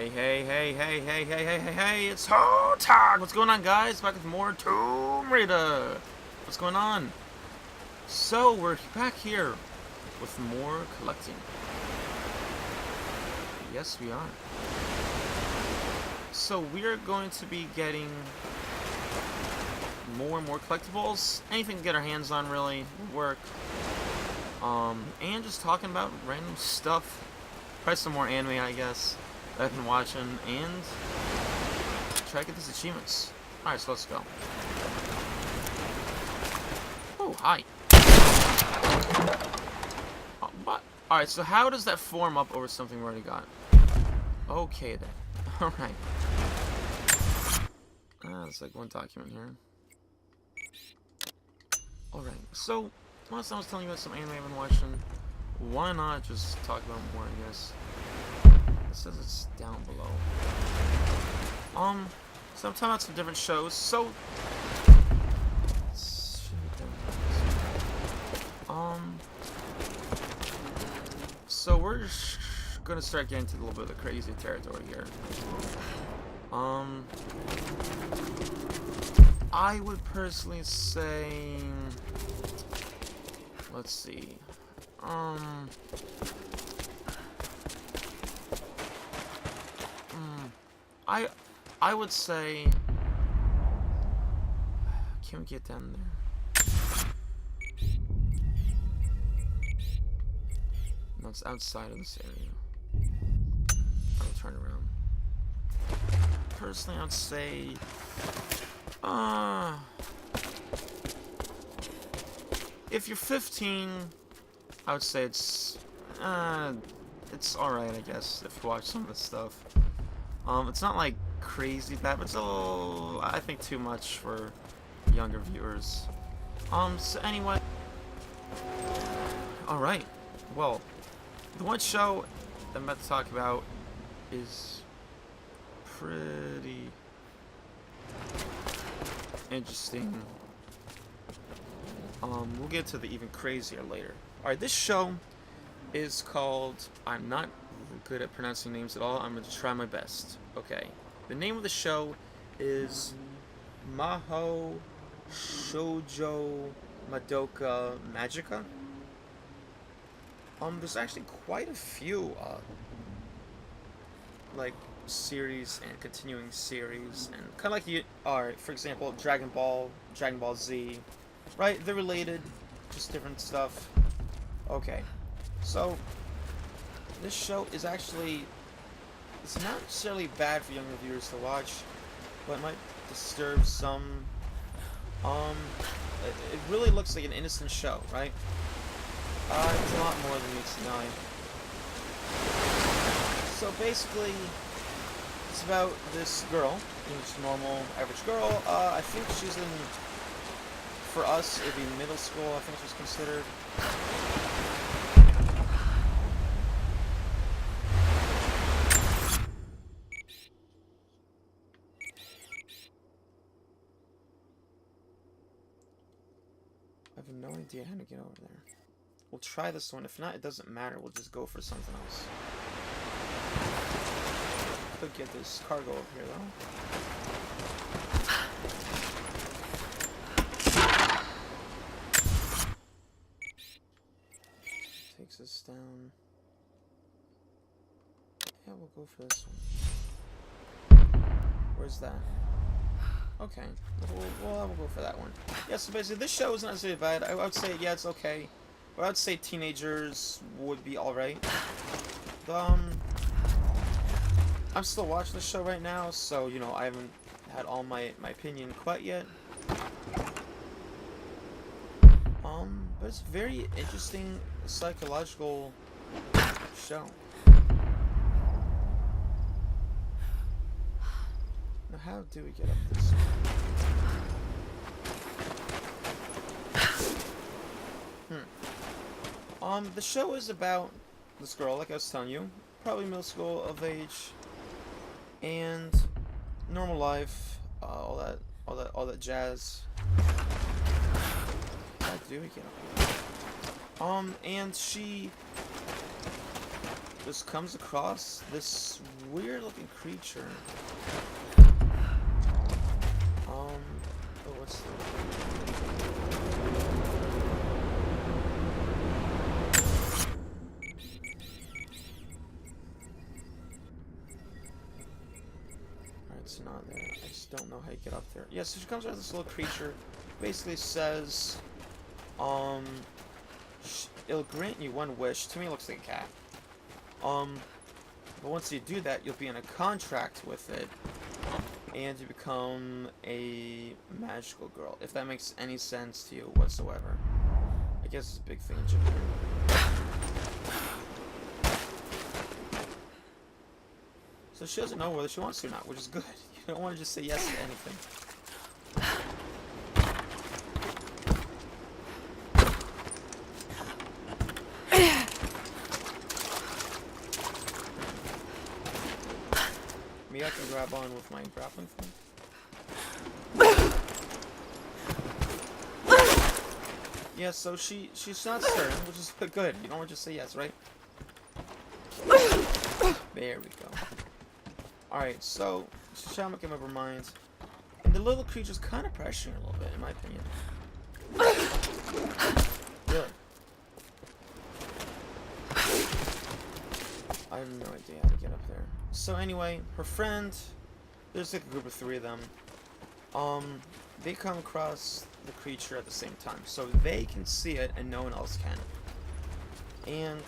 Hey, it's Hotak! What's going on, guys? Back with more Tomb Raider! What's going on? So, we're back here with more collecting. Yes, we are. So, we're going to be getting more and more collectibles. Anything to get our hands on, really, will work. And just talking about random stuff. Probably some more anime, I guess, that I've been watching, and try to get these achievements. Alright, so let's go. Oh, hi. Oh, what? Alright, so how does that form up over something we already got? Okay, then. Alright. There's like one document here. Alright, so last time I was telling you about some anime I've been watching. Why not just talk about more, I guess? It says it's down below. So I'm talking about some different shows, so... So we're just gonna start getting to a little bit of the crazy territory here. I would personally say... Let's see. I would say... Can we get down there? No, it's outside of this area. I'll turn around. Personally, I'd say... if you're 15, I would say it's alright, I guess, if you watch some of this stuff. It's not like crazy bad, but it's a little, I think, too much for younger viewers. So anyway. Alright. Well, the one show I'm about to talk about is pretty interesting. We'll get to the even crazier later. Alright, this show is called... I'm not good at pronouncing names at all. I'm going to try my best. Okay. The name of the show is Mahou Shoujo Madoka Magica. There's actually quite a few, like, series and continuing series, and kind of like you are, for example, Dragon Ball Z, right? They're related, just different stuff. Okay, so this show is actually, it's not necessarily bad for younger viewers to watch, but it might disturb some. It really looks like an innocent show, right? It's a lot more than meets the eye. So basically, it's about this girl, just a normal, average girl. I think she's in, for us, it'd be middle school, I think she's considered. I have no idea how to get over there. We'll try this one. If not, it doesn't matter. We'll just go for something else. Could get this cargo up here, though. Takes us down. Yeah, we'll go for this one. Where's that? Okay. We'll go for that one. Yeah, so basically, this show is not necessarily bad. I would say, yeah, it's okay. But I'd say teenagers would be alright. I'm still watching the show right now, so, you know, I haven't had all my opinion quite yet. But it's a very interesting psychological show. Now, how do we get up this way? The show is about this girl, like I was telling you, probably middle school of age, and normal life, all that jazz. How do we get up here? And she just comes across this weird looking creature. Oh, what's the... Alright, it's not there. I just don't know how you get up there. Yeah, so she comes across this little creature. Basically says, it'll grant you one wish. To me, it looks like a cat. But once you do that, you'll be in a contract with it, and you become a magical girl. If that makes any sense to you whatsoever. I guess it's a big thing in Japan. So she doesn't know whether she wants to or not, which is good. You don't want to just say yes to anything. Maybe I can grab on with my grappling thing. Yeah, so she's not certain, which is good. You don't want to just say yes, right? There we go. Alright, so she's trying to make up her mind. And the little creature's kind of pressuring her a little bit, in my opinion. Really? I have no idea how to get up there. So anyway, her friend, there's like a group of 3 of them. They come across the creature at the same time. So they can see it and no one else can. And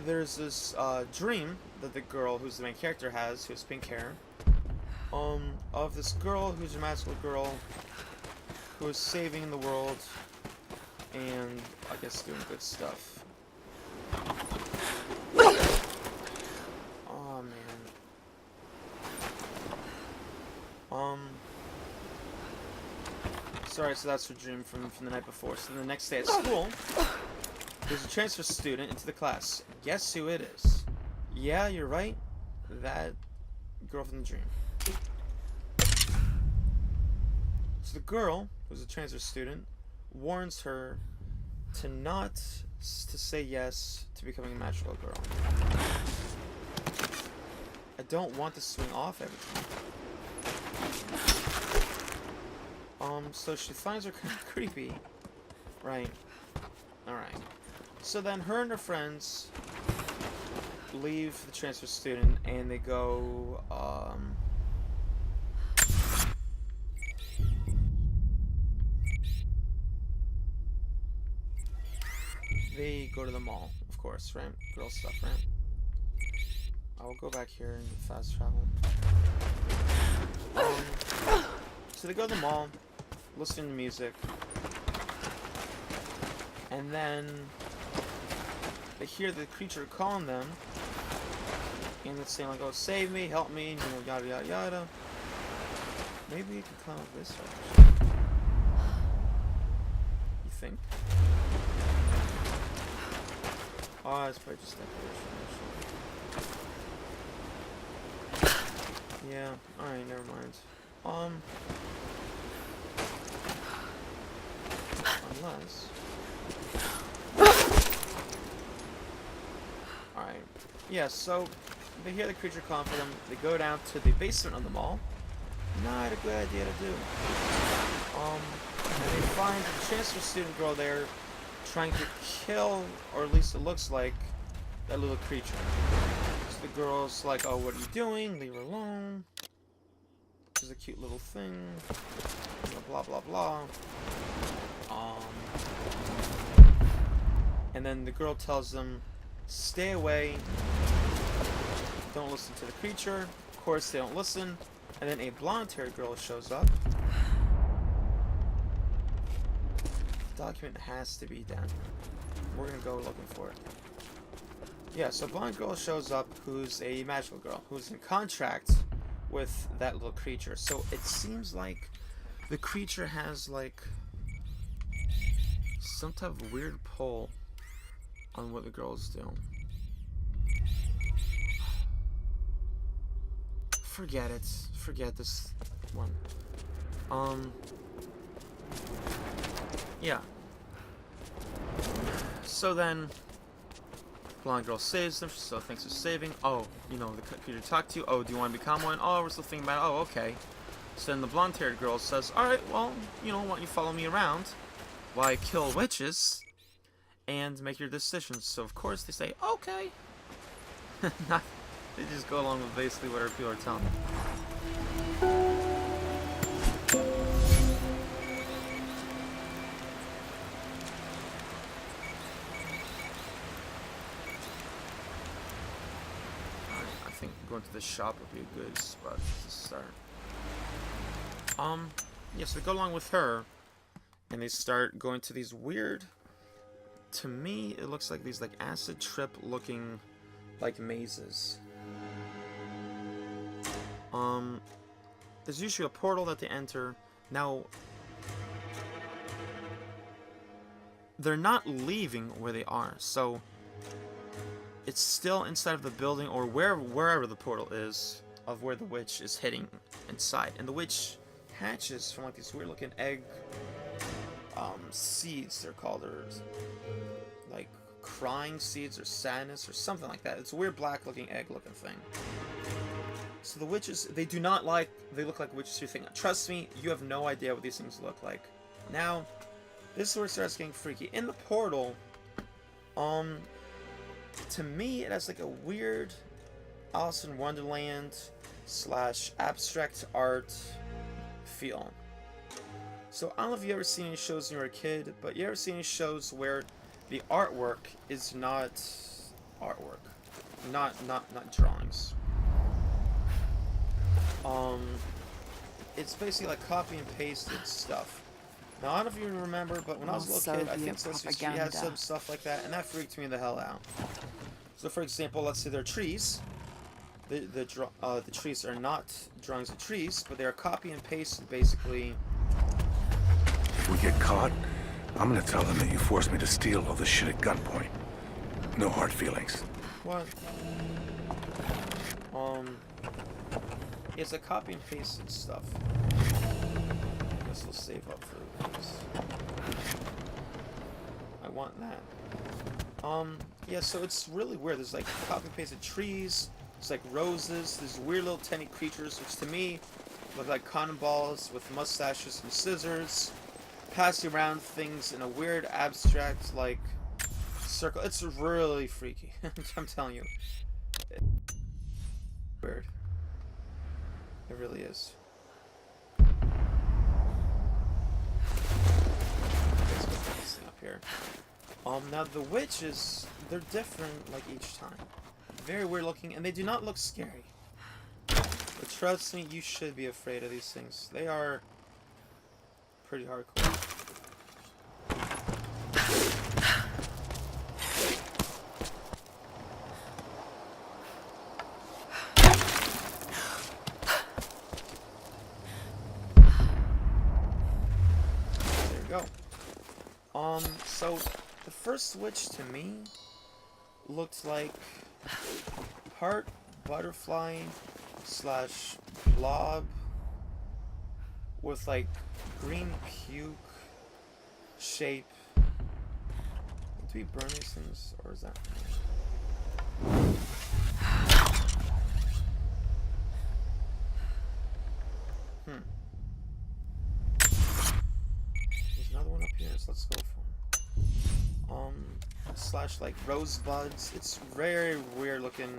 there's this dream that the girl who's the main character has, who has pink hair, of this girl who's a magical girl who is saving the world and I guess doing good stuff. Oh man. Sorry, so that's her dream from the night before. So the next day at school, there's a transfer student into the class. Guess who it is? Yeah, you're right. That girl from the dream. So the girl, who's a transfer student, warns her to say yes to becoming a magical girl. I don't want to swing off every time. So she finds her kind of creepy. Right. Alright. So then her and her friends leave the transfer student and they go, they go to the mall, of course, right? Girl stuff, right? I will go back here and fast travel. So they go to the mall, listen to music, and then they hear the creature calling them, and it's saying like, "Oh, save me, help me," you know, yada yada yada. Maybe you can climb up this way. You think? Oh, it's probably just decoration. Yeah. All right. Never mind. Unless. Alright. Yeah, so they hear the creature calling for them. They go down to the basement of the mall. Not a good idea to do. And they find the transfer student girl there trying to kill, or at least it looks like, that little creature. So the girl's like, "Oh, what are you doing? Leave her alone. This is a cute little thing. Blah, blah, blah." And then the girl tells them, "Stay away. Don't listen to the creature." Of course, they don't listen. And then a blonde-haired girl shows up. The document has to be down here. We're gonna go looking for it. Yeah, so a blonde girl shows up who's a magical girl, who's in contract with that little creature. So it seems like the creature has like some type of weird pull on what the girls do. Forget it. Forget this one. Yeah. So then Blonde girl saves them, so thanks for saving. Oh, you know, the computer talked to you. Oh, do you want to become one? Oh, we're still thinking about it. Oh, okay. So then the blonde-haired girl says, alright, well, you know, why don't you follow me around while I kill witches and make your decisions. So, of course, they say, okay. They just go along with basically whatever people are telling them. I think going to the shop would be a good spot to start. Yeah, so they go along with her, and they start going to these weird, to me, it looks like these, like, acid trip looking, like, mazes. There's usually a portal that they enter. Now, they're not leaving where they are, so it's still inside of the building, or wherever the portal is, of where the witch is hitting inside. And the witch hatches from, like, these weird-looking egg, seeds, they're called, or, like, crying seeds, or sadness, or something like that. It's a weird black-looking egg-looking thing. So the witches, they look like witches who think, trust me, you have no idea what these things look like. Now, this is where it starts getting freaky. In the portal, to me, it has like a weird Alice in Wonderland / abstract art feel. So I don't know if you ever seen any shows when you were a kid, but you ever seen any shows where the artwork is not artwork, not drawings. It's basically like copy and pasted stuff. Now, I don't know if you remember, but when I was a little kid, I think she had some stuff like that, and that freaked me the hell out. So, for example, let's say there are trees. The trees are not drawings of trees, but they are copy and pasted, basically. If we get caught, I'm gonna tell them that you forced me to steal all this shit at gunpoint. No hard feelings. What? It's a copy and pasted stuff. I guess we'll save up for this. I want that. Yeah, so it's really weird. There's like copy and pasted trees, there's like roses, there's weird little tiny creatures, which to me look like cotton balls with mustaches and scissors, passing around things in a weird abstract like circle. It's really freaky. I'm telling you. Weird. It really is. Let's put this thing up here. Now the witches, they're different like each time. Very weird looking, and they do not look scary. But trust me, you should be afraid of these things. They are pretty hardcore. So the first witch to me looked like part butterfly / blob with like green puke shape. Do we burn these things, or is that? There's another one up here, so let's go for it. / like rosebuds. It's very weird looking.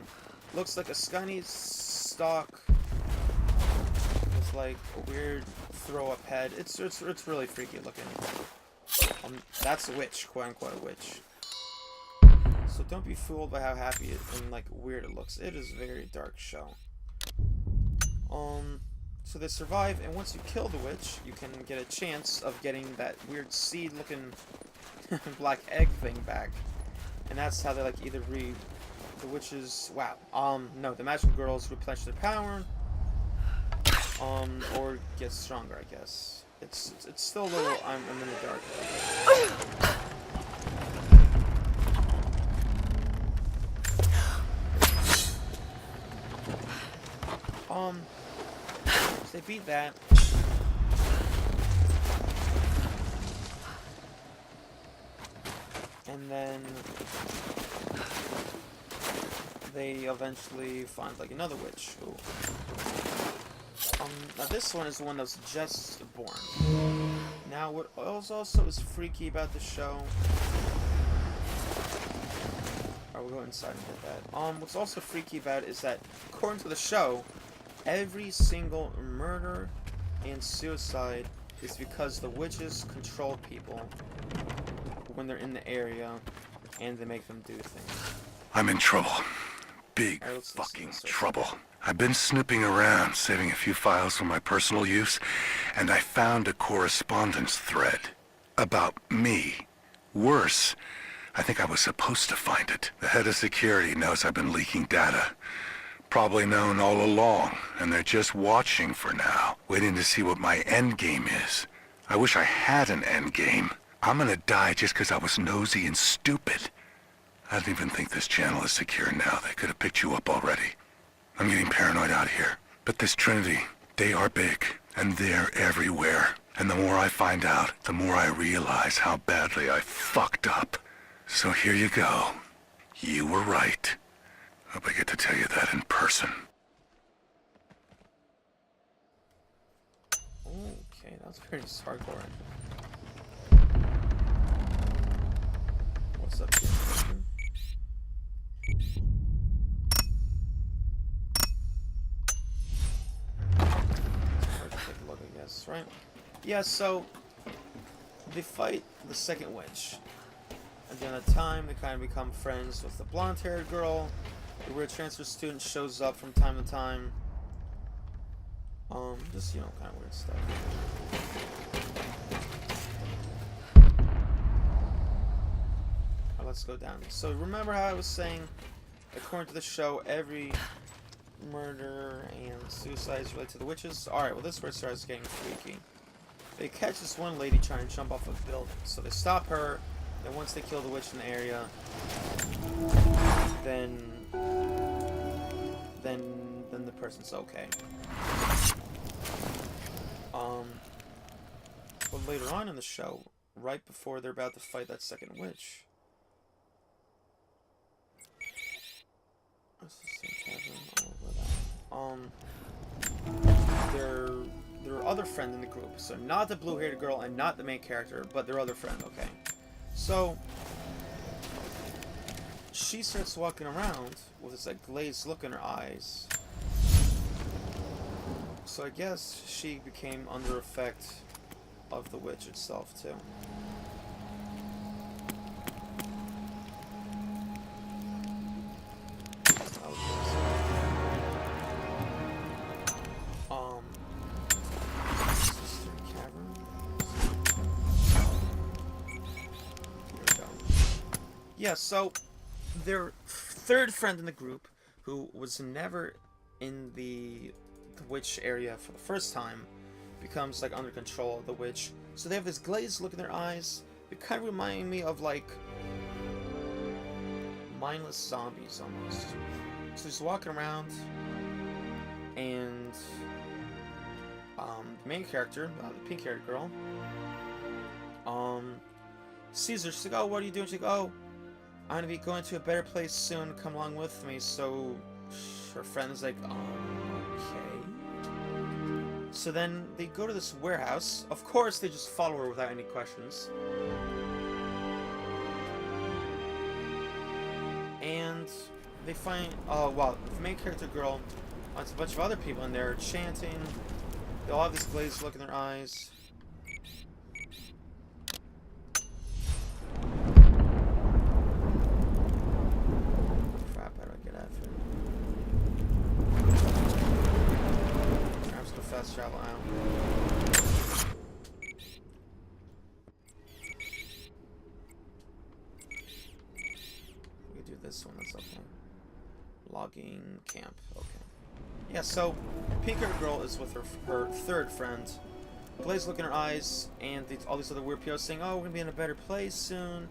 Looks like a scunny stalk with like a weird throw up head. It's really freaky looking. That's a witch, quote unquote a witch. So don't be fooled by how happy and like weird it looks. It is a very dark show. So they survive, and once you kill the witch, you can get a chance of getting that weird seed looking black egg thing back. And that's how they like either the witches, no, the magical girls replenish their power, or get stronger, I guess. It's still a little, I'm in the dark. So they beat that. And then they eventually find like another witch. Ooh. Now this one is the one that's just born. Now what also is freaky about the show. Alright, we'll go inside and get that. What's also freaky about it is that according to the show, every single murder and suicide is because the witches control people when they're in the area and they make them do things. I'm in trouble. Big Alright, fucking trouble. I've been snooping around, saving a few files for my personal use, and I found a correspondence thread about me. Worse, I think I was supposed to find it. The head of security knows I've been leaking data. Probably known all along, and they're just watching for now, waiting to see what my end game is. I wish I had an end game. I'm gonna die just because I was nosy and stupid. I don't even think this channel is secure now. They could have picked you up already. I'm getting paranoid out here. But this Trinity, they are big, and they're everywhere. And the more I find out, the more I realize how badly I fucked up. So here you go. You were right. Hope I get to tell you that in person. Okay, that was pretty hardcore. What's up here? Take a look, I guess, right? Yeah, so they fight the second witch. At the end of the time, they kind of become friends with the blonde-haired girl. The weird transfer student shows up from time to time. Just, you know, kind of weird stuff. Let's go down. So remember how I was saying, according to the show, every murder and suicide is related to the witches? Alright, well this is where it starts getting freaky. They catch this one lady trying to jump off a building, so they stop her. Then once they kill the witch in the area, then the person's okay. But later on in the show, right before they're about to fight that second witch, their other friend in the group, so not the blue-haired girl and not the main character, but their other friend, okay? So she starts walking around with this like glazed look in her eyes. So I guess she became under effect of the witch itself too. Yeah, so their third friend in the group, who was never in the witch area for the first time, becomes like under control of the witch. So they have this glazed look in their eyes. They kind of remind me of like mindless zombies almost. So he's walking around, and the main character, the pink-haired girl, sees her. She's like, "Oh, what are you doing?" She's like, "Oh, I'm gonna be going to a better place soon. Come along with me." So her friend's like, okay. So then they go to this warehouse. Of course, they just follow her without any questions. And they find, well, the main character girl finds a bunch of other people in there chanting. They all have this glazed look in their eyes. Travel out. We can do this one, that's okay. Logging camp, okay. Yeah, so pink-haired girl is with her third friend. Glazed look in her eyes, and all these other weird people saying, "Oh, we're gonna be in a better place soon.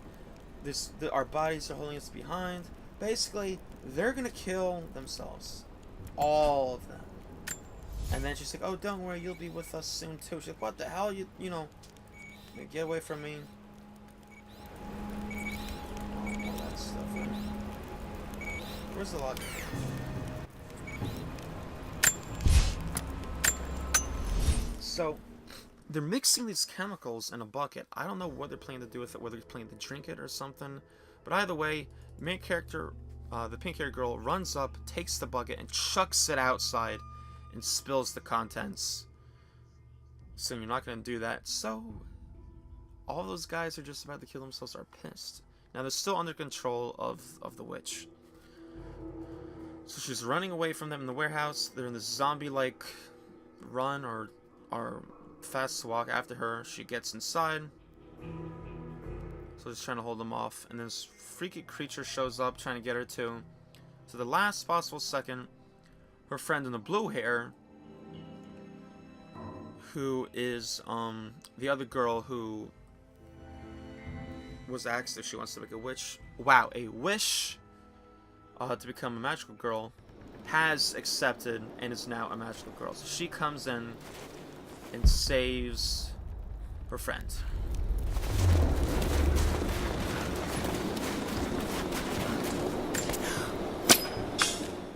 Our bodies are holding us behind." Basically, they're gonna kill themselves. All of them. And then she's like, "Oh, don't worry, you'll be with us soon too." She's like, "What the hell? You know, get away from me." All that stuff. Right? Where's the logic? So, they're mixing these chemicals in a bucket. I don't know what they're planning to do with it, whether they're planning to drink it or something. But either way, main character, the pink-haired girl, runs up, takes the bucket, and chucks it outside and spills the contents. So you're not going to do that. So, all those guys are just about to kill themselves are pissed. Now, they're still under control of the witch. So she's running away from them in the warehouse. They're in this zombie-like run or fast walk after her. She gets inside. So just trying to hold them off. And this freaky creature shows up trying to get her too. So the last possible second, her friend in the blue hair, who is the other girl who was asked if she wants to make a wish. Wow, a wish to become a magical girl, has accepted and is now a magical girl. So she comes in and saves her friend.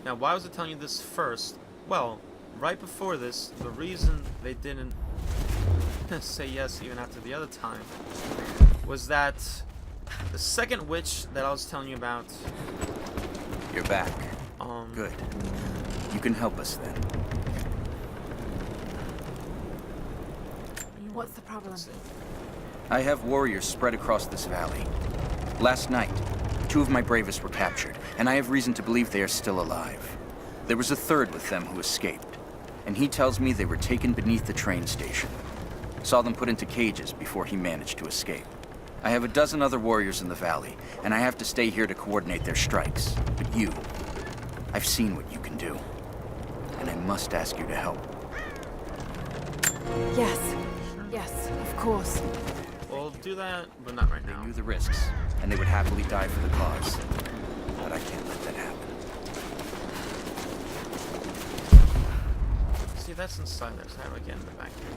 Now, why was I telling you this first? Well, right before this, the reason they didn't say yes even after the other time was that the second witch that I was telling you about. You're back. Good. You can help us then. What's the problem? I have warriors spread across this valley. Last night, 2 of my bravest were captured, and I have reason to believe they are still alive. There was a third with them who escaped, and he tells me they were taken beneath the train station. Saw them put into cages before he managed to escape. I have a dozen other warriors in the valley, and I have to stay here to coordinate their strikes. But you, I've seen what you can do, and I must ask you to help. Yes. Yes, of course. We'll do that, but not right now. They knew the risks, and they would happily die for the cause. But I can't let that happen. See, that's inside there, so how do I get in the back here?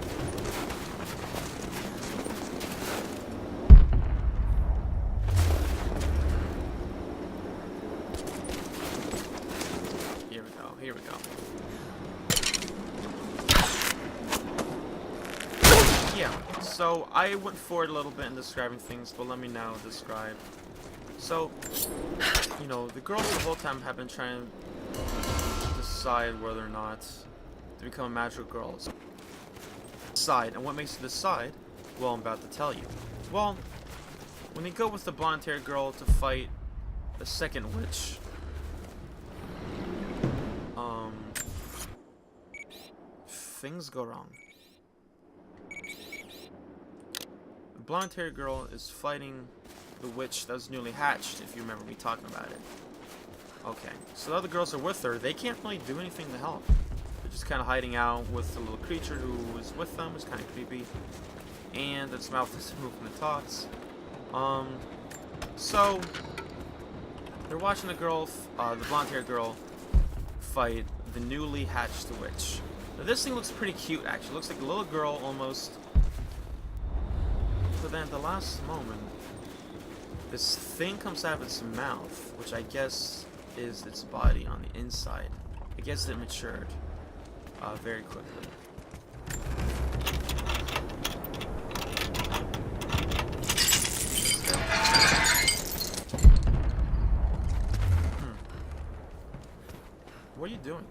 Here we go. Yeah, so I went forward a little bit in describing things, but let me now describe. So, you know, the girls the whole time have been trying to decide whether or not to become a magical girl. So, decide, and what makes you decide? Well, I'm about to tell you. Well, when you go with the blonde-haired girl to fight the second witch, things go wrong. The blonde-haired girl is fighting the witch that was newly hatched, if you remember me talking about it. Okay, so the other girls are with her. They can't really do anything to help. They're just kind of hiding out with the little creature who is with them. It's kind of creepy. And its mouth doesn't move when it talks. So, they're watching the girl, the blonde-haired girl, fight the newly hatched witch. Now, this thing looks pretty cute, actually. It looks like a little girl, almost. But then at the last moment, this thing comes out of its mouth, which I guess is its body on the inside. I guess it matured very quickly. What are you doing?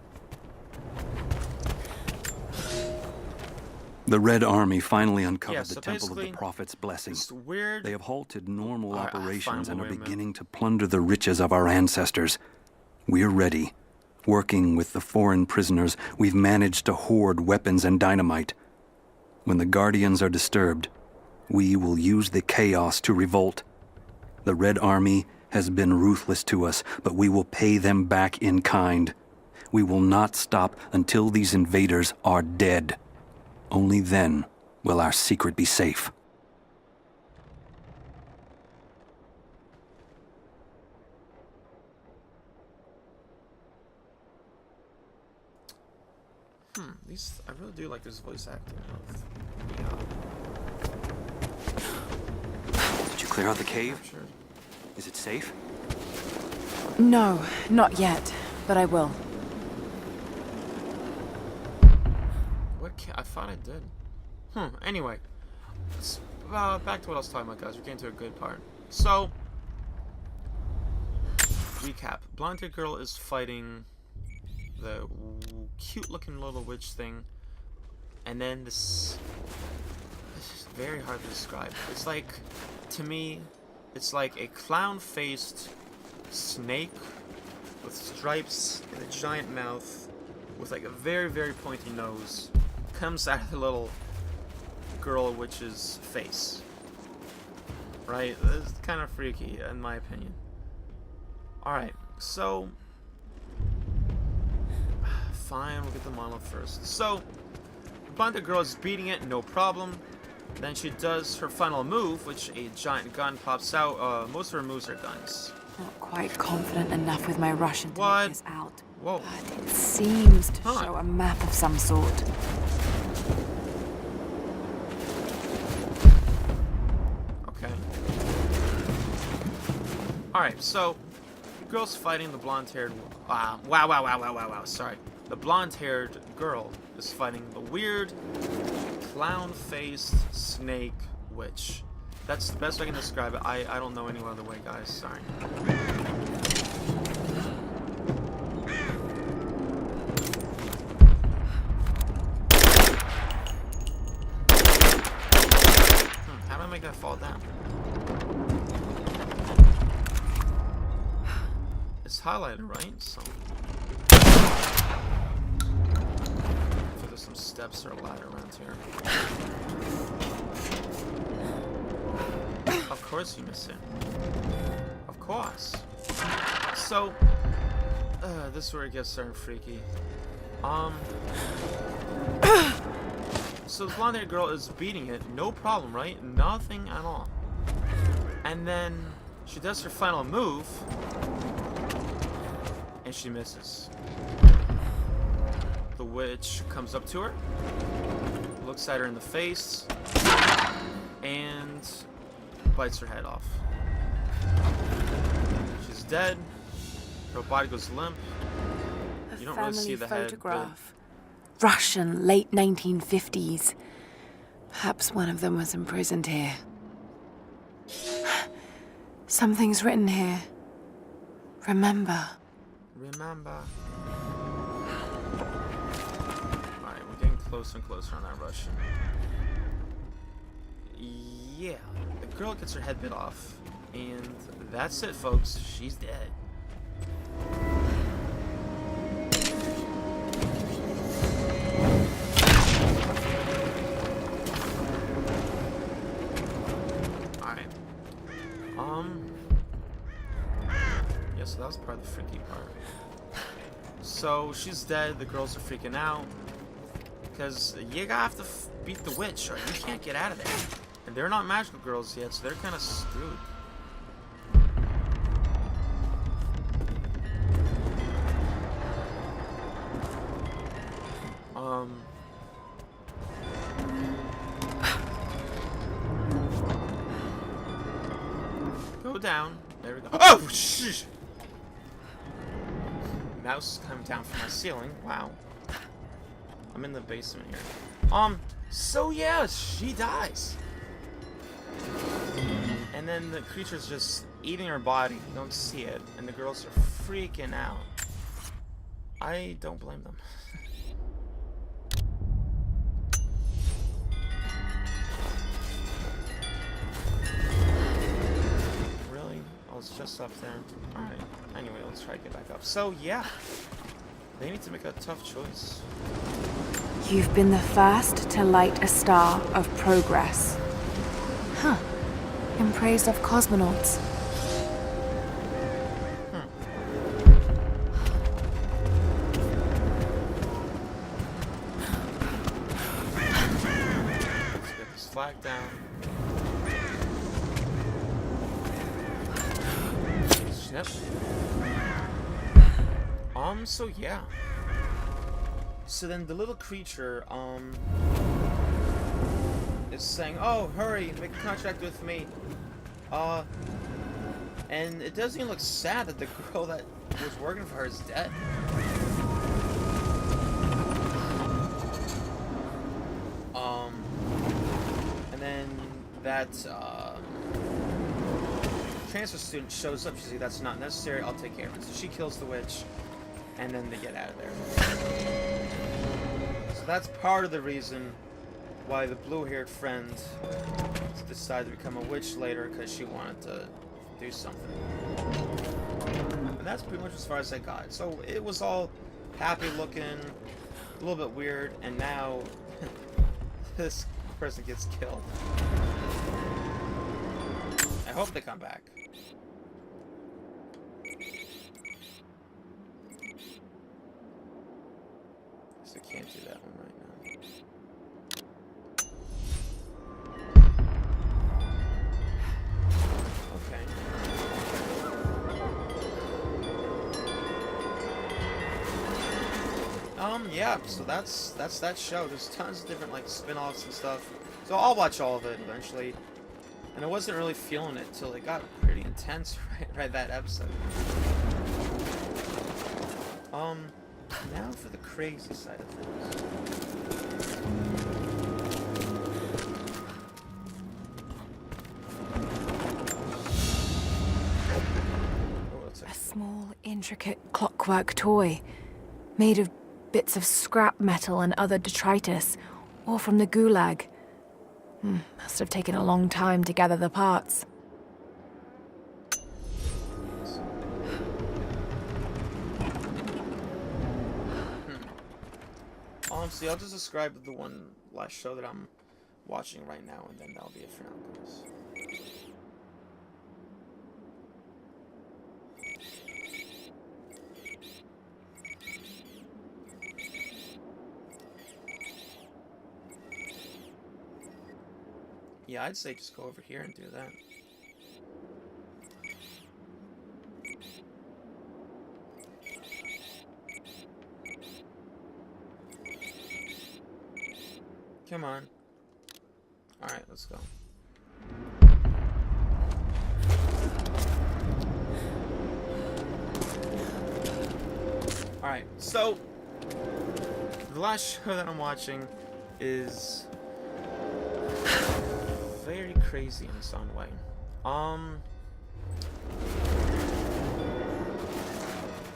The Red Army finally uncovered Yeah, the so Temple of the basically, Prophet's blessing. This weird. They have halted normal operations and are wait a minute. beginning to plunder the riches of our ancestors. We're ready. Working with the foreign prisoners, we've managed to hoard weapons and dynamite. When the Guardians are disturbed, we will use the chaos to revolt. The Red Army has been ruthless to us, but we will pay them back in kind. We will not stop until these invaders are dead. Only then will our secret be safe. These, I really do like this voice acting of Did you clear out the cave? captured. Is it safe? No, not yet, but I will. What I thought I did. Anyway. Back to what I was talking about, guys. We're getting to a good part. So, recap. Blonde-haired girl is fighting the cute-looking little witch thing. And then this is very hard to describe. It's like, to me, it's like a clown-faced snake with stripes and a giant mouth with like a very, very pointy nose. Comes out of the little girl witch's face. Right? This is kind of freaky, in my opinion. Alright, so... Fine, we'll get the monolith first. So, the blonde girl is beating it, no problem. Then she does her final move, which a giant gun pops out. Most of her moves are guns. Not quite confident enough with my Russian to What? make this out. Whoa. But it seems to Huh. show a map of some sort. Okay. Alright, so the girl's fighting the blonde-haired... Wow. Sorry. The blonde-haired girl is fighting the weird, clown-faced snake witch. That's the best way I can describe it. I don't know any other way, guys. Sorry. How do I make that fall down? It's highlighted, right? So... So there's some steps or a ladder around here. Of course you miss it. Of course. So, this is where it gets starting freaky. So the blonde-haired girl is beating it, no problem, right? Nothing at all. And then she does her final move, and she misses. The witch comes up to her, looks at her in the face, and bites her head off. She's dead. Her body goes limp. You don't really see the head. Photograph. Russian, late 1950s. Perhaps one of them was imprisoned here. Something's written here. Remember. Remember. Alright, we're getting closer and closer on that Russian. Yeah, the girl gets her head bit off, and that's it, folks. She's dead. Alright. Yeah, so that was part of the freaky part. So she's dead, the girls are freaking out. Because you have to beat the witch, or you can't get out of there. And they're not magical girls yet, so they're kind of screwed. Go down. There we go. Oh, shh! Mouse is coming down from my ceiling. Wow. I'm in the basement here. So yeah, she dies. And then the creature's just eating her body. You don't see it. And the girls are freaking out. I don't blame them. Really? I was just up there. Alright. Anyway, let's try to get back up. So yeah. They need to make a tough choice. You've been the first to light a star of progress. Huh. In praise of cosmonauts. Let's get this flag down. Snip. So yeah. So then the little creature, is saying, oh, hurry, make a contract with me. And it doesn't even look sad that the girl that was working for her is dead. And then that, transfer student shows up. She's like, that's not necessary, I'll take care of it. So she kills the witch, and then they get out of there. So that's part of the reason why the blue-haired friend decided to become a witch later, because she wanted to do something. And that's pretty much as far as I got. So it was all happy-looking, a little bit weird, and now this person gets killed. I hope they come back. So I can't do that one right now. Okay. Yeah, so that's that show. There's tons of different like spin-offs and stuff. So I'll watch all of it eventually. And I wasn't really feeling it till it got pretty intense right that episode. Now for the crazy side of things. A small, intricate clockwork toy, made of bits of scrap metal and other detritus, all from the gulag. Must have taken a long time to gather the parts. Honestly, I'll just describe the one last show that I'm watching right now, and then that'll be it for now, guys. Yeah, I'd say just go over here and do that. Come on. Alright, let's go. Alright, so the last show that I'm watching is very crazy in its own way.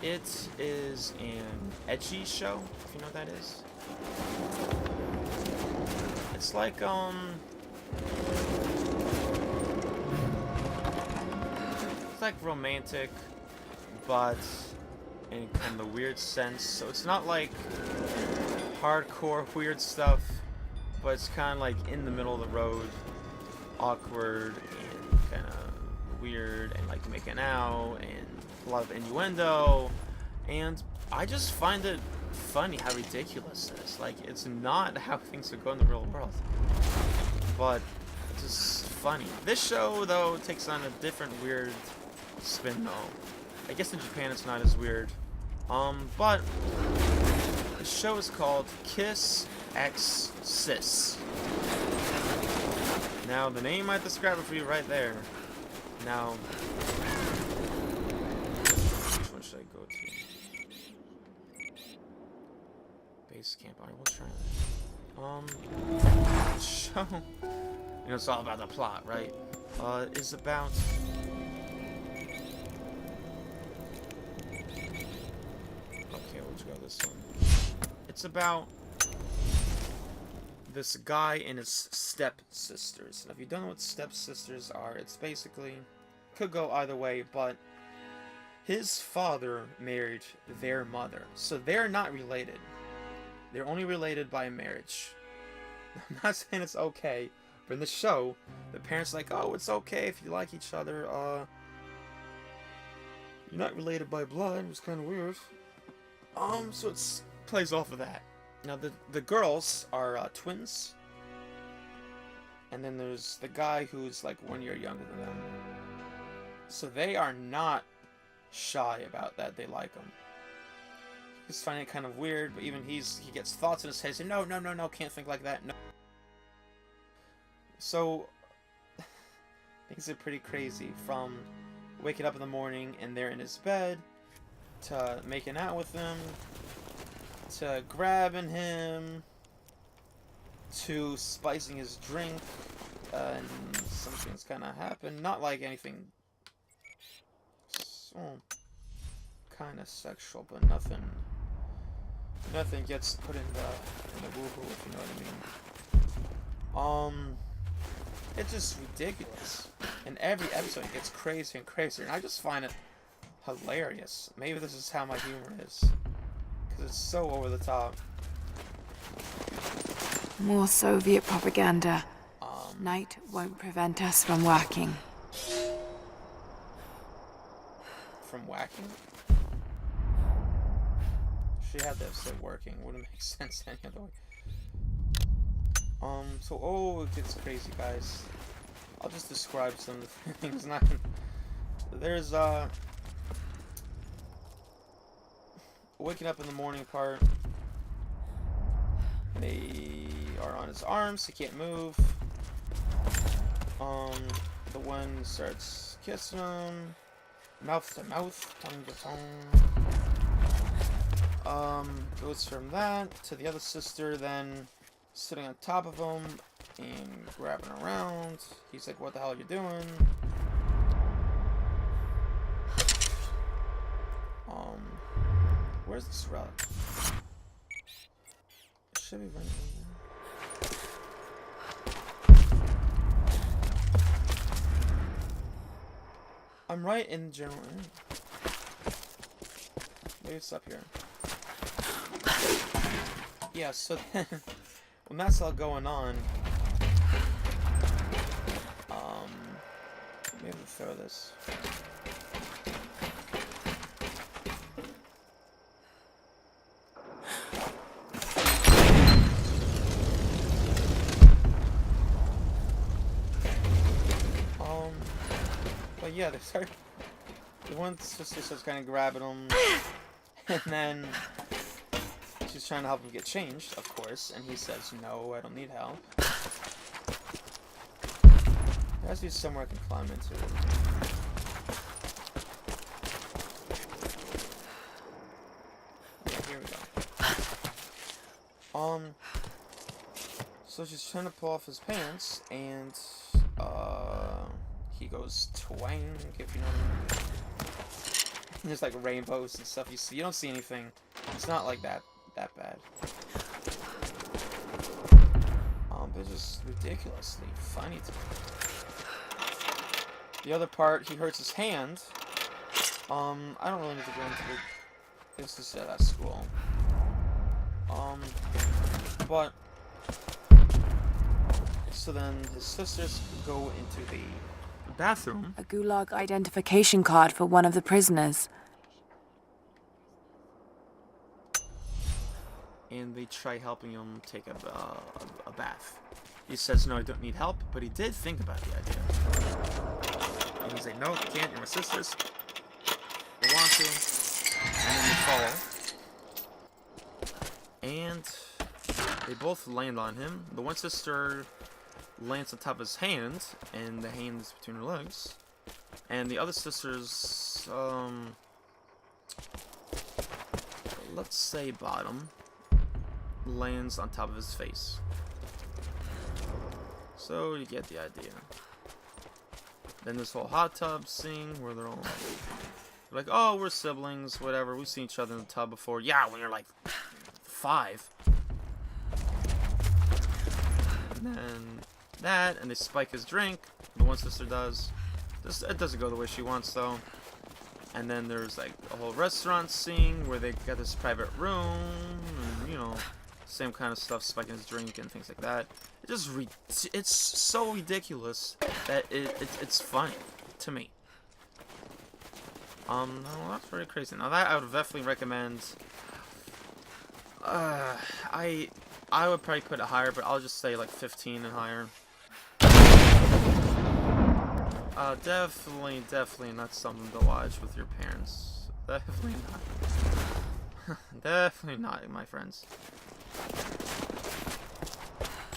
It is an edgy show, if you know what that is. It's like, it's like romantic, but in kind of a weird sense. So it's not like hardcore weird stuff, but it's kind of like in the middle of the road, awkward and kind of weird, and like making out and a lot of innuendo, and I just find it funny how ridiculous it is. Like, it's not how things would go in the real world, but it's just funny. This show though takes on a different weird spin though. I guess in Japan it's not as weird, but the show is called Kiss X Sis. Now, the name might describe it for you right there. Now, which one should I go to? Base camp. Alright, we'll try that. The show, you know, it's all about the plot, right? Is about okay, we'll just go this one. It's about this guy and his stepsisters. Now, if you don't know what stepsisters are, it's basically, could go either way, but his father married their mother, so they're not related. They're only related by marriage. I'm not saying it's okay, but in the show, the parents are like, oh, it's okay if you like each other, you're not related by blood. It's kind of weird. So it plays off of that. Now, the girls are twins, and then there's the guy who's like 1 year younger than them. So they are not shy about that. They like him. He's finding it kind of weird, but even he gets thoughts in his head saying, no, can't think like that, no. So things are pretty crazy. From waking up in the morning and they're in his bed, to making out with him, to grabbing him, to spicing his drink, and something's kind of happened. Not like anything kind of sexual, but nothing gets put in the woohoo, if you know what I mean. It's just ridiculous. And every episode gets crazier and crazier, and I just find it hilarious. Maybe this is how my humor is, because it's so over the top. More Soviet propaganda. Night won't prevent us from working. From whacking? She had to have said working. Wouldn't make sense any other way. So, it gets crazy, guys. I'll just describe some of the things. There's, waking up in the morning part. They are on his arms. He can't move. The one starts kissing him. Mouth to mouth. Tongue to tongue. Goes from that to the other sister, then sitting on top of him and grabbing around. He's like, what the hell are you doing? Where's this relic? It should be right here. I'm right in general. Maybe it's up here. Yeah, so then, when that's all going on, maybe we'll throw this. But yeah, they start. The one sister starts kind of grabbing him, and then she's trying to help him get changed, of course, and he says, "No, I don't need help." There has to be somewhere I can climb into. Okay, here we go. So she's trying to pull off his pants, and he goes twang, if you know what I mean. And there's like rainbows and stuff. You don't see anything. It's not like that bad. They're just ridiculously funny to me. The other part, he hurts his hand. I don't really need to go into the. This is at school. But so then his sisters go into the bathroom. A Gulag identification card for one of the prisoners. And they try helping him take a bath. He says, no, I don't need help, but he did think about the idea. And he's like, no, you can't, you're my sisters. They want to. And then they fall. And they both land on him. The one sister lands on top of his hand, and the hand is between her legs. And the other sister's, let's say bottom, lands on top of his face. So you get the idea. Then this whole hot tub scene where they're all like, oh, we're siblings, whatever. We've seen each other in the tub before. Yeah, when you're like 5. And then that, and they spike his drink. The one sister does. It doesn't go the way she wants, though. And then there's like a whole restaurant scene where they got this private room, and you know, same kind of stuff, spiking his drink and things like that. It's so ridiculous that it's funny to me. No, that's pretty crazy. Now that I would definitely recommend. I would probably put it higher, but I'll just say like 15 and higher. Definitely not something to watch with your parents. Definitely not. Definitely not, my friends.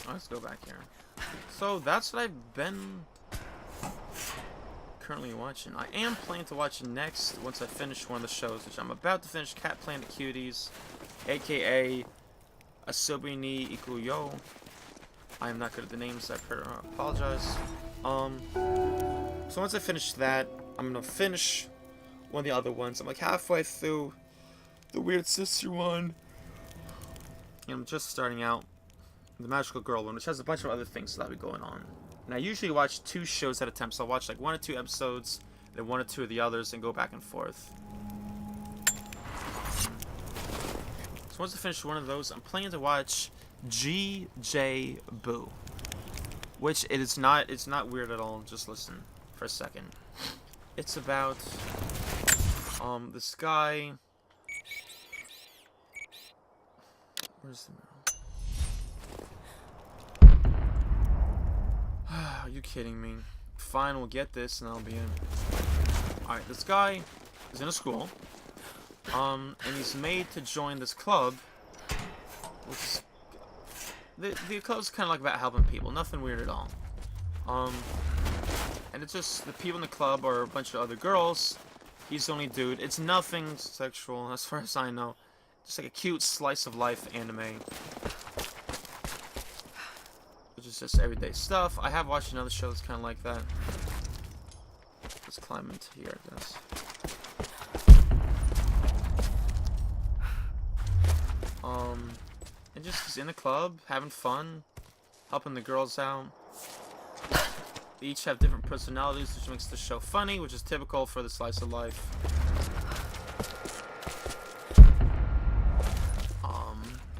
Let's go back here. So that's what I've been currently watching? I am planning to watch next once I finish one of the shows, which I'm about to finish, Cat Planet Cuties, aka Asobi ni Ikuyo. I am not good at the names, I apologize. So once I finish that, I'm gonna finish one of the other ones. I'm like halfway through the Weird Sister one. And I'm just starting out the Magical Girl one, which has a bunch of other things that'll be going on. And I usually watch 2 shows at a time, so I'll watch like 1 or 2 episodes, then 1 or 2 of the others, and go back and forth. So once I finish one of those, I'm planning to watch GJ Boo. Which it's not weird at all. Just listen for a second. It's about this guy. Where's the mirror? Are you kidding me? Fine, we'll get this and I'll be in. Alright, this guy is in a school. And he's made to join this club. Which is, the club's kind of like about helping people. Nothing weird at all. And it's just, the people in the club are a bunch of other girls. He's the only dude. It's nothing sexual, as far as I know. Just like a cute slice of life anime. Which is just everyday stuff. I have watched another show that's kind of like that. Let's climb into here, I guess. And just he's in the club, having fun, helping the girls out. They each have different personalities, which makes the show funny, which is typical for the slice of life.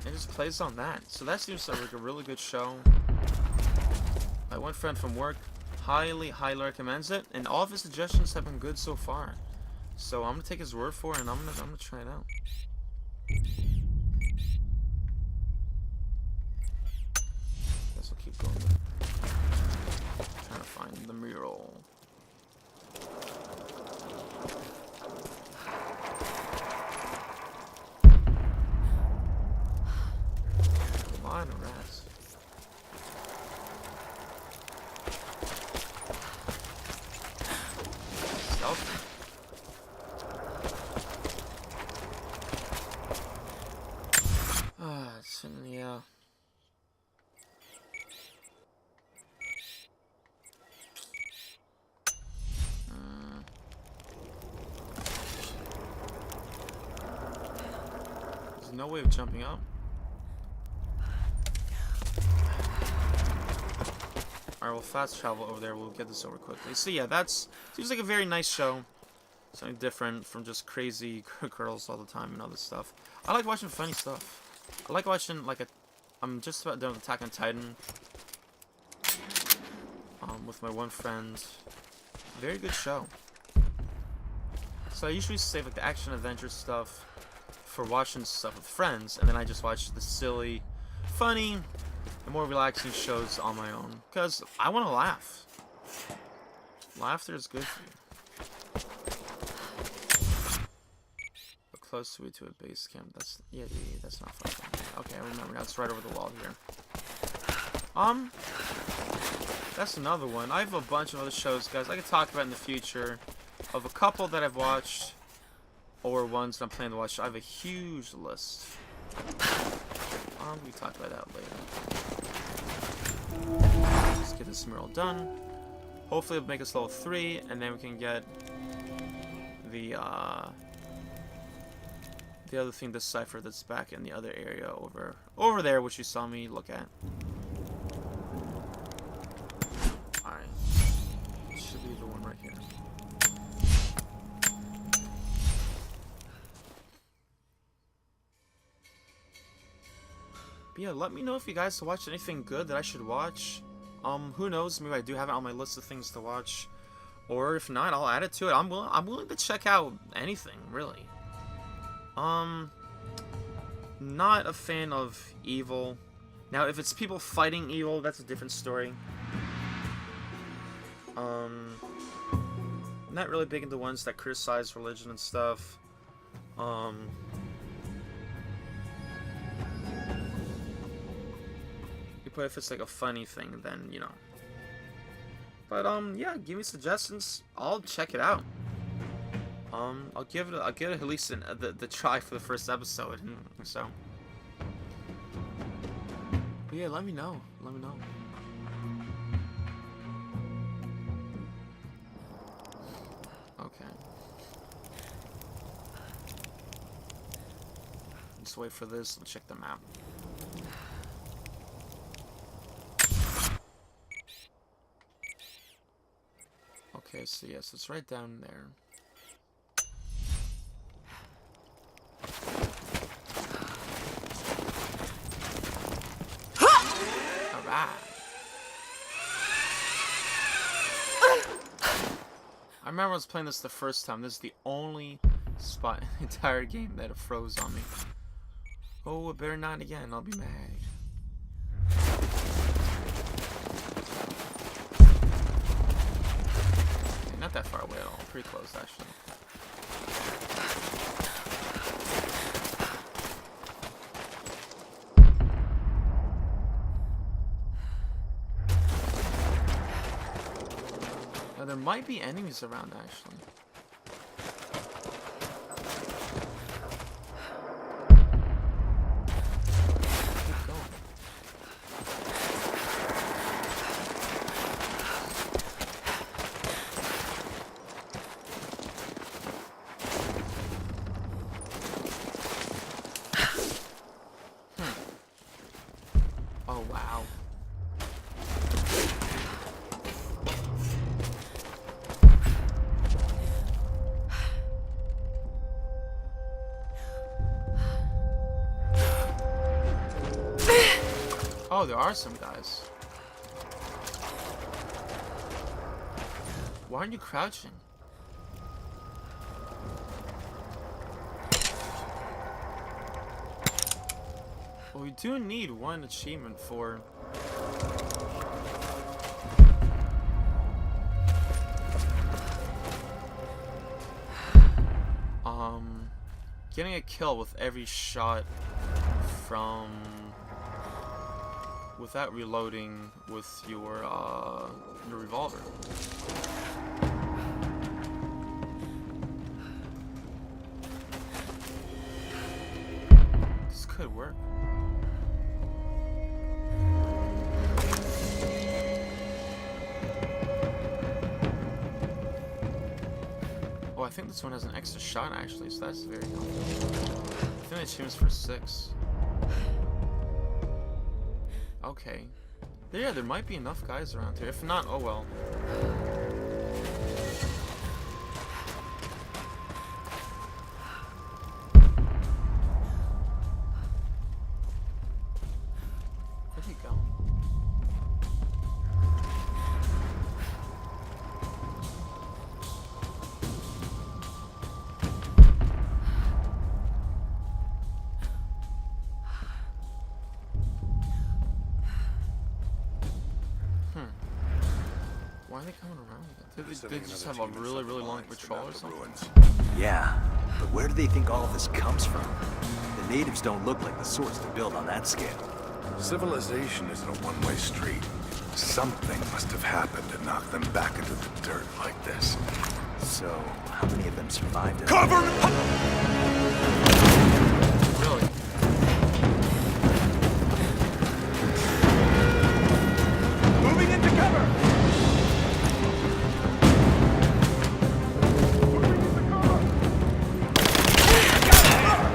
It just plays on that. So that seems like a really good show. My one friend from work highly recommends it, and all of his suggestions have been good so far. So I'm gonna take his word for it, and I'm gonna try it out. Guess I'll keep going. Trying to find the mural. Come on, rats. Stealth. It's in the There's no way of jumping up. Alright, we'll fast travel over there. We'll get this over quickly. So yeah, that's seems like a very nice show. Something different from just crazy girls all the time and other stuff. I like watching funny stuff. I like watching I'm just about done with Attack on Titan. With my one friend. Very good show. So I usually save like the action adventure stuff for watching stuff with friends, and then I just watch the silly, funny, and more relaxing shows on my own. Because I want to laugh. Laughter is good for you. Look closely to a base camp. That's that's not fun. Okay, I remember now. It's right over the wall here. That's another one. I have a bunch of other shows, guys. I could talk about in the future of a couple that I've watched or ones that I'm planning to watch. I have a huge list. We talk about that later. Let's get this mural done. Hopefully it'll make us level 3, and then we can get the other thing, the cipher that's back in the other area over there, which you saw me look at. Alright. Should be the one right here. But yeah, let me know if you guys watch anything good that I should watch. Who knows? Maybe I do have it on my list of things to watch, or if not, I'll add it to it. I'm willing to check out anything, really. Not a fan of evil. Now, if it's people fighting evil, that's a different story. Not really big into ones that criticize religion and stuff. But if it's like a funny thing, then, you know, But yeah, give me suggestions. I'll check it out. I'll give it at least the try for the first episode. So, but yeah, let me know. Let me know. Okay. Just wait for this. Let's check the map. Okay, so yes, it's right down there. Alright. I remember I was playing this the first time. This is the only spot in the entire game that it froze on me. Oh, it better not again. I'll be mad. Okay, not that far away at all. Pretty close, actually. Now, there might be enemies around, actually. Keep going. Oh, wow. Oh, there are some guys. Why aren't you crouching? Well, we do need one achievement for... getting a kill with every shot from... without reloading with your revolver. This could work. Oh, I think this one has an extra shot actually, so that's very helpful. I think the achievement's for 6. Okay. Yeah, there might be enough guys around here. If not, oh well. Where'd he go? Why are they coming around? Did they just have a really long patrol or something? Yeah, but where do they think all of this comes from? The natives don't look like the sorts to build on that scale. Civilization isn't a one-way street. Something must have happened to knock them back into the dirt like this. So, how many of them survived it? Cover! Really? Moving into cover!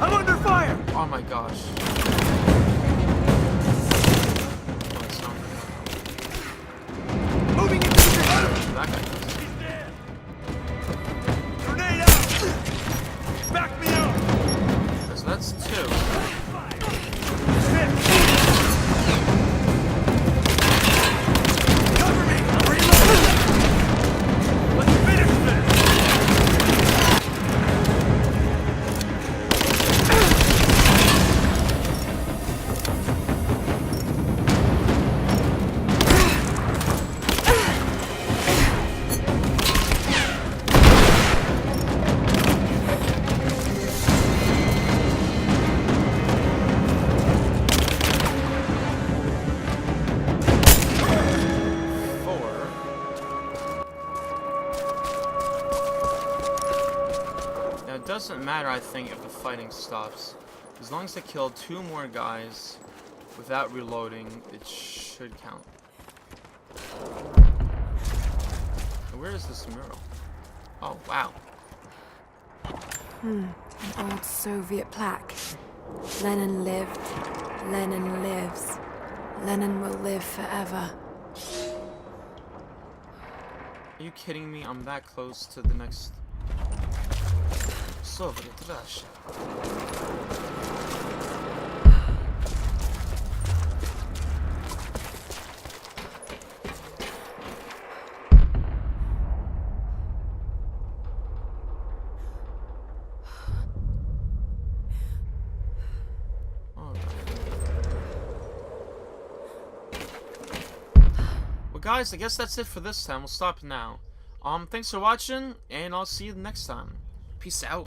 I'm under fire! Oh my gosh. Moving into the cover! That guy does. He's dead! Grenade out! Back me up! So that's 2. Cover me! I'm reloading! Let's finish this! doesn't matter, I think, if the fighting stops. As long as they kill 2 more guys without reloading, it should count. Where is this mural? Oh, wow. An old Soviet plaque. Lenin lived. Lenin lives. Lenin will live forever. Are you kidding me? I'm that close to the next Soviet Russia. Guys, I guess that's it for this time. We'll stop now. Thanks for watching, and I'll see you next time. Peace out.